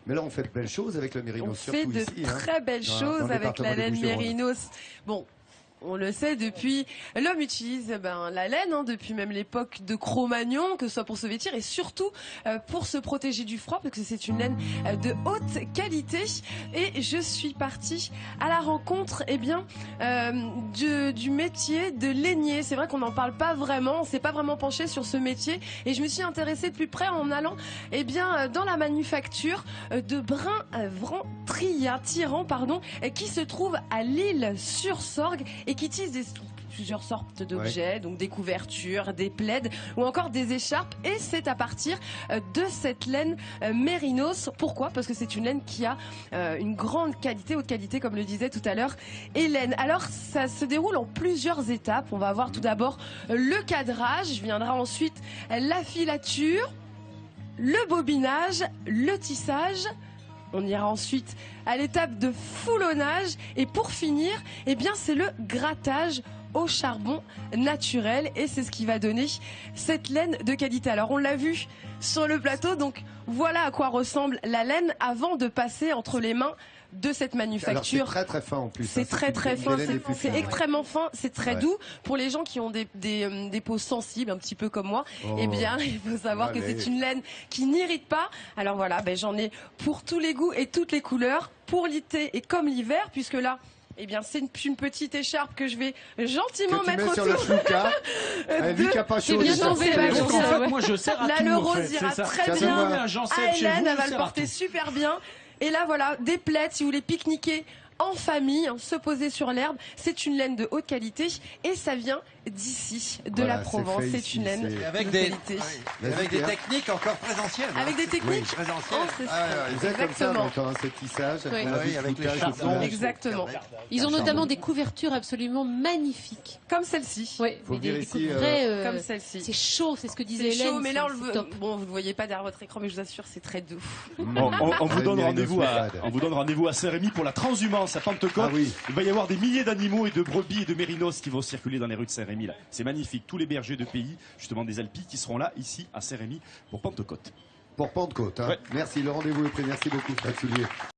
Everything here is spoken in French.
Mais là, on fait de belles choses avec le mérinos. On fait de très belles choses avec la laine mérinos. Bon. On le sait, depuis, l'homme utilise la laine, depuis même l'époque de Cro-Magnon, que ce soit pour se vêtir et surtout pour se protéger du froid, parce que c'est une laine de haute qualité. Et je suis partie à la rencontre du métier de lainier. C'est vrai qu'on n'en parle pas vraiment, on s'est pas vraiment penché sur ce métier. Et je me suis intéressée de plus près en allant dans la manufacture de Brun-Tirant, qui se trouve à L'Isle-sur-Sorgue et qui utilise plusieurs sortes d'objets, donc des couvertures, des plaids ou encore des écharpes. Et c'est à partir de cette laine mérinos. Pourquoi? Parce que c'est une laine qui a une grande qualité, haute qualité, comme le disait tout à l'heure Hélène. Alors ça se déroule en plusieurs étapes. On va avoir tout d'abord le cadrage, viendra ensuite la filature, le bobinage, le tissage. On ira ensuite à l'étape de foulonnage et pour finir, c'est le grattage au charbon naturel et c'est ce qui va donner cette laine de qualité. Alors on l'a vu sur le plateau, donc voilà à quoi ressemble la laine avant de passer entre les mains de cette manufacture. C'est très très fin en plus. C'est très très fin, c'est extrêmement fin, c'est très doux. Pour les gens qui ont des peaux sensibles, un petit peu comme moi, il faut savoir que c'est une laine qui n'irrite pas. Alors voilà, j'en ai pour tous les goûts et toutes les couleurs, pour l'été et comme l'hiver, puisque là, c'est une petite écharpe que je vais gentiment mettre autour. Sur le chouka. Vu qu'il n'y a pas chaud. Donc en fait, moi je sers à là, tout. le rose ira très bien. Hélène, elle va le porter super bien. Et là, voilà, des plaids, si vous voulez pique-niquer en famille, se poser sur l'herbe. C'est une laine de haute qualité et ça vient d'ici, de la Provence. C'est une laine avec de qualité. Avec des techniques encore très anciennes. Avec des techniques très anciennes. Vous êtes comme ça, encore ce tissage. Avec les charbons. Exactement. Ils ont notamment des couvertures absolument magnifiques. Comme celle-ci. Oui, faut dire ici, comme celle-ci. C'est chaud, c'est ce que disait Hélène. C'est chaud, mais là, bon, vous ne le voyez pas derrière votre écran, mais je vous assure, c'est très doux. On vous donne rendez-vous à Saint-Rémy pour la transhumance à Pentecôte. Il va y avoir des milliers d'animaux et de brebis et de mérinos qui vont circuler dans les rues de Saint-Rémy. C'est magnifique. Tous les bergers de pays, justement des Alpilles, qui seront là, ici, à Saint-Rémy, pour Pentecôte. Pour Pentecôte. Merci, le rendez-vous est pris. Merci beaucoup, Fred Soulier.